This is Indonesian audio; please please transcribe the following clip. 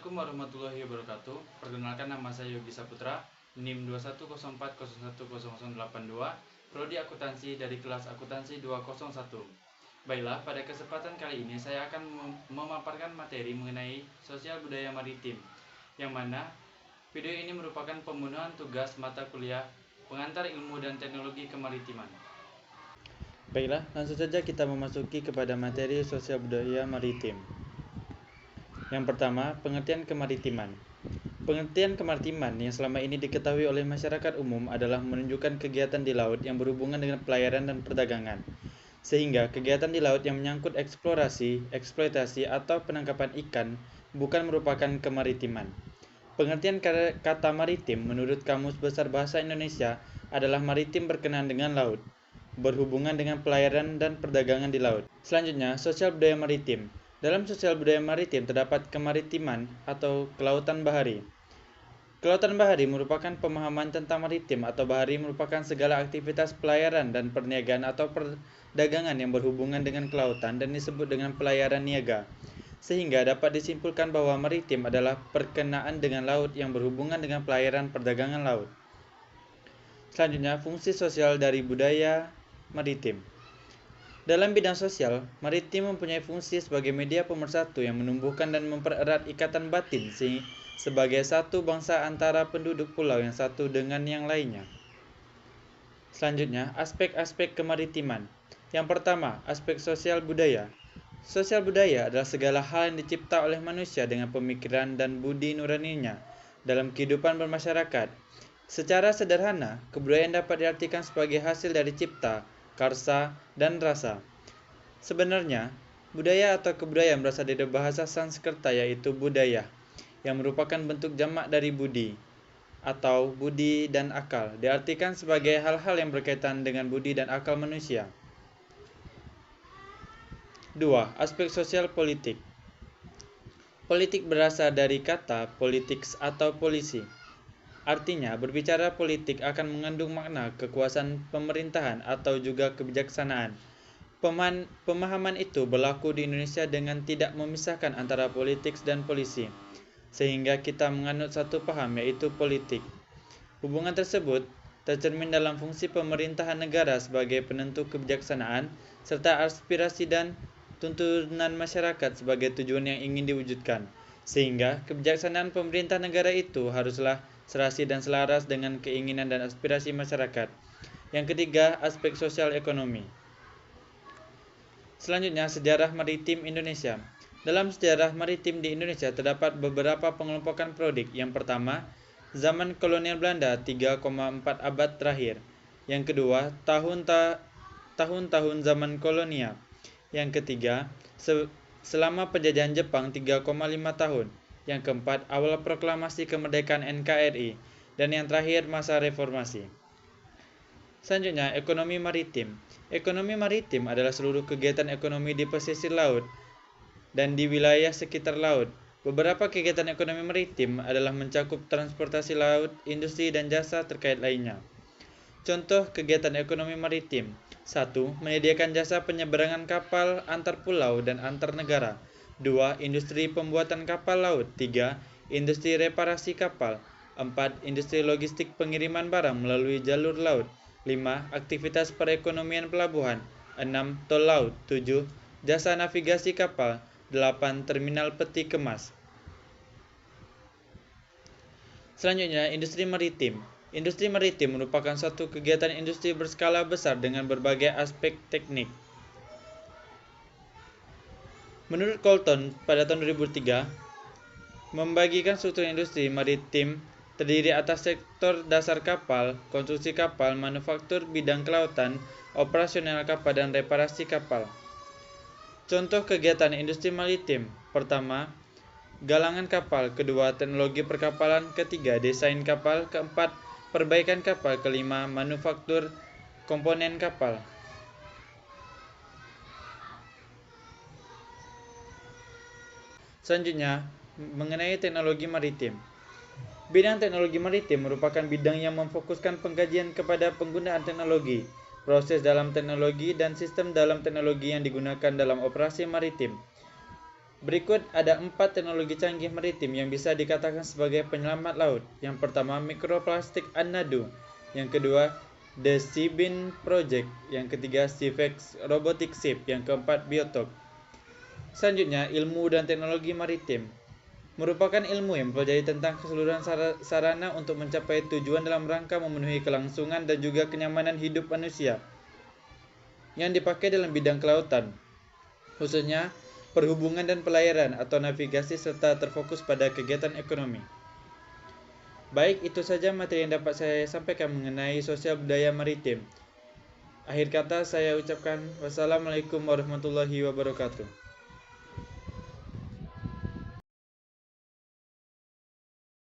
Assalamualaikum warahmatullahi wabarakatuh. Perkenalkan, nama saya Yogi Saputra, NIM 2104010082, Prodi Akuntansi dari kelas Akuntansi 201. Baiklah, pada kesempatan kali ini saya akan memaparkan materi mengenai sosial budaya maritim, yang mana video ini merupakan pembunuhan tugas mata kuliah pengantar ilmu dan teknologi kemaritiman. Baiklah, langsung saja kita memasuki kepada materi sosial budaya maritim. Yang pertama, pengertian kemaritiman. Pengertian kemaritiman yang selama ini diketahui oleh masyarakat umum adalah menunjukkan kegiatan di laut yang berhubungan dengan pelayaran dan perdagangan. Sehingga kegiatan di laut yang menyangkut eksplorasi, eksploitasi, atau penangkapan ikan bukan merupakan kemaritiman. Pengertian kata maritim menurut Kamus Besar Bahasa Indonesia adalah maritim berkenaan dengan laut, berhubungan dengan pelayaran dan perdagangan di laut. Selanjutnya, sosial budaya maritim. Dalam sosial budaya maritim terdapat kemaritiman atau kelautan bahari. Kelautan bahari merupakan pemahaman tentang maritim atau bahari merupakan segala aktivitas pelayaran dan perniagaan atau perdagangan yang berhubungan dengan kelautan dan disebut dengan pelayaran niaga. Sehingga dapat disimpulkan bahwa maritim adalah perkenaan dengan laut yang berhubungan dengan pelayaran perdagangan laut. Selanjutnya, fungsi sosial dari budaya maritim. Dalam bidang sosial, maritim mempunyai fungsi sebagai media pemersatu yang menumbuhkan dan mempererat ikatan batin sebagai satu bangsa antara penduduk pulau yang satu dengan yang lainnya. Selanjutnya, aspek-aspek kemaritiman. Yang pertama, aspek sosial budaya. Sosial budaya adalah segala hal yang dicipta oleh manusia dengan pemikiran dan budi nuraninya dalam kehidupan bermasyarakat. Secara sederhana, kebudayaan dapat diartikan sebagai hasil dari cipta, karsa, dan rasa. Sebenarnya, budaya atau kebudayaan berasal dari bahasa Sanskerta yaitu budaya, yang merupakan bentuk jamak dari budi, atau budi dan akal, diartikan sebagai hal-hal yang berkaitan dengan budi dan akal manusia. 2. Aspek sosial politik. Politik berasal dari kata politics atau polisi. Artinya, berbicara politik akan mengandung makna kekuasaan pemerintahan atau juga kebijaksanaan. Pemahaman itu berlaku di Indonesia dengan tidak memisahkan antara politik dan polisi, sehingga kita menganut satu paham yaitu politik. Hubungan tersebut tercermin dalam fungsi pemerintahan negara sebagai penentu kebijaksanaan, serta aspirasi dan tuntunan masyarakat sebagai tujuan yang ingin diwujudkan, sehingga kebijaksanaan pemerintah negara itu haruslah serasi dan selaras dengan keinginan dan aspirasi masyarakat. Yang ketiga, aspek sosial ekonomi. Selanjutnya, sejarah maritim Indonesia. Dalam sejarah maritim di Indonesia terdapat beberapa pengelompokan prodik. Yang pertama, zaman kolonial Belanda 3,4 abad terakhir. Yang kedua, tahun-tahun zaman kolonial. Yang ketiga, selama penjajahan Jepang 3,5 tahun. Yang keempat, awal proklamasi kemerdekaan NKRI. Dan yang terakhir, masa reformasi. Selanjutnya, ekonomi maritim. Ekonomi maritim adalah seluruh kegiatan ekonomi di pesisir laut dan di wilayah sekitar laut. Beberapa kegiatan ekonomi maritim adalah mencakup transportasi laut, industri, dan jasa terkait lainnya. Contoh kegiatan ekonomi maritim. 1. Menyediakan jasa penyeberangan kapal antar pulau dan antar negara. 2. Industri pembuatan kapal laut. 3. Industri reparasi kapal. 4. Industri logistik pengiriman barang melalui jalur laut. 5. Aktivitas perekonomian pelabuhan. 6. Tol laut. 7. Jasa navigasi kapal. 8. Terminal peti kemas. Selanjutnya, industri maritim. Industri maritim merupakan suatu kegiatan industri berskala besar dengan berbagai aspek teknik. Menurut Colton pada tahun 2003, membagikan struktur industri maritim terdiri atas sektor dasar kapal, konstruksi kapal, manufaktur bidang kelautan, operasional kapal, dan reparasi kapal. Contoh kegiatan industri maritim. Pertama, galangan kapal. Kedua, teknologi perkapalan. Ketiga, desain kapal. Keempat, perbaikan kapal. Kelima, manufaktur komponen kapal. Selanjutnya, mengenai teknologi maritim. Bidang teknologi maritim merupakan bidang yang memfokuskan pengkajian kepada penggunaan teknologi, proses dalam teknologi, dan sistem dalam teknologi yang digunakan dalam operasi maritim. Berikut ada 4 teknologi canggih maritim yang bisa dikatakan sebagai penyelamat laut. Yang pertama, mikroplastik An-Nado. Yang kedua, The Seabeam Project. Yang ketiga, Civex Robotic Ship. Yang keempat, Biotok. Selanjutnya, ilmu dan teknologi maritim merupakan ilmu yang mempelajari tentang keseluruhan sarana untuk mencapai tujuan dalam rangka memenuhi kelangsungan dan juga kenyamanan hidup manusia yang dipakai dalam bidang kelautan, khususnya perhubungan dan pelayaran atau navigasi serta terfokus pada kegiatan ekonomi. Baik, itu saja materi yang dapat saya sampaikan mengenai sosial budaya maritim. Akhir kata saya ucapkan wassalamualaikum warahmatullahi wabarakatuh.